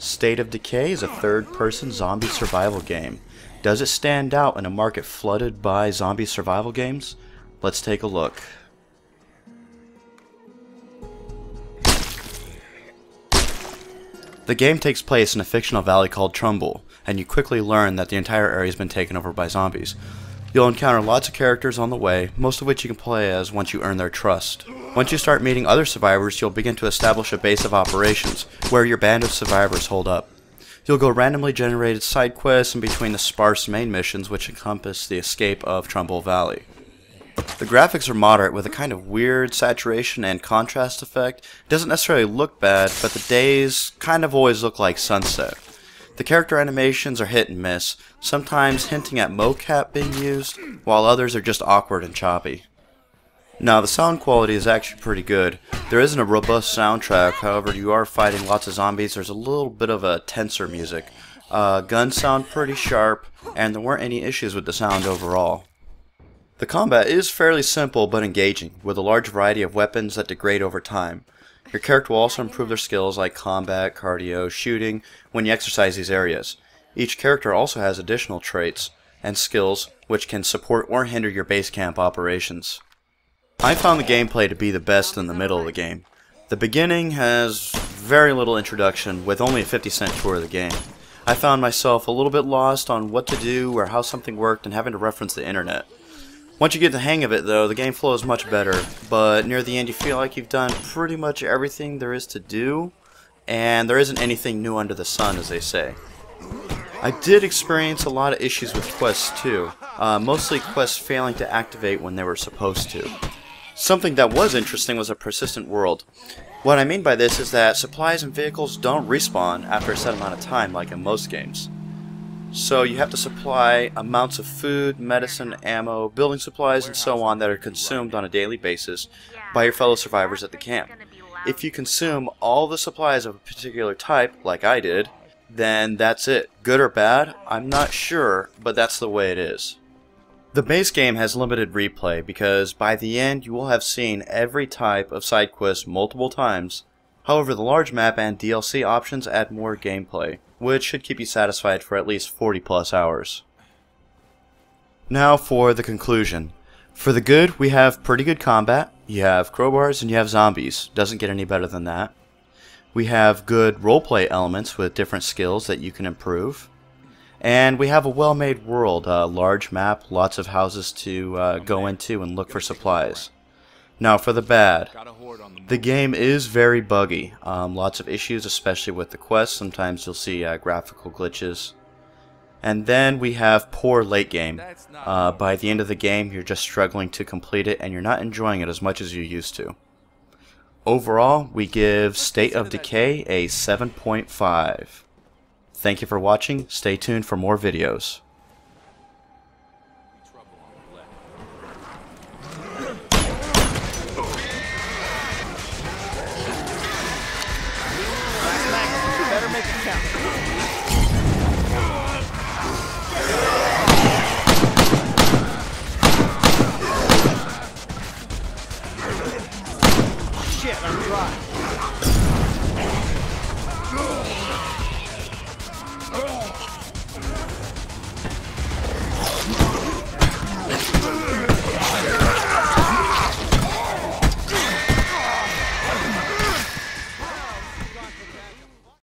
State of Decay is a third-person zombie survival game. Does it stand out in a market flooded by zombie survival games? Let's take a look. The game takes place in a fictional valley called Trumbull, and you quickly learn that the entire area has been taken over by zombies. You'll encounter lots of characters on the way, most of which you can play as once you earn their trust. Once you start meeting other survivors, you'll begin to establish a base of operations, where your band of survivors hold up. You'll go randomly generated side quests in between the sparse main missions which encompass the escape of Trumbull Valley. The graphics are moderate with a kind of weird saturation and contrast effect. It doesn't necessarily look bad, but the days kind of always look like sunset. The character animations are hit and miss, sometimes hinting at mocap being used, while others are just awkward and choppy. Now, the sound quality is actually pretty good. There isn't a robust soundtrack, however you are fighting lots of zombies. There's a little bit of a tenser music. Guns sound pretty sharp, and there weren't any issues with the sound overall. The combat is fairly simple but engaging, with a large variety of weapons that degrade over time. Your character will also improve their skills like combat, cardio, shooting when you exercise these areas. Each character also has additional traits and skills which can support or hinder your base camp operations. I found the gameplay to be the best in the middle of the game. The beginning has very little introduction with only a 50-cent tour of the game. I found myself a little bit lost on what to do or how something worked and having to reference the internet. Once you get the hang of it though, the game flows much better, but near the end you feel like you've done pretty much everything there is to do, and there isn't anything new under the sun, as they say. I did experience a lot of issues with quests too, mostly quests failing to activate when they were supposed to. Something that was interesting was a persistent world. What I mean by this is that supplies and vehicles don't respawn after a set amount of time like in most games. So you have to supply amounts of food, medicine, ammo, building supplies, and so on that are consumed on a daily basis by your fellow survivors at the camp. If you consume all the supplies of a particular type, like I did, then that's it. Good or bad, I'm not sure, but that's the way it is. The base game has limited replay because by the end you will have seen every type of side quest multiple times. However, the large map and DLC options add more gameplay, which should keep you satisfied for at least 40+ hours. Now for the conclusion. For the good, we have pretty good combat, you have crowbars, and you have zombies. Doesn't get any better than that. We have good roleplay elements with different skills that you can improve. And we have a well-made world, a large map, lots of houses to go into and look for supplies. Now for the bad. The game is very buggy. Lots of issues, especially with the quests. Sometimes you'll see graphical glitches. And then we have poor late game. By the end of the game, you're just struggling to complete it and you're not enjoying it as much as you used to. Overall, we give State of Decay a 7.5. Thank you for watching. Stay tuned for more videos. Better make it count. Shit, I'm dry.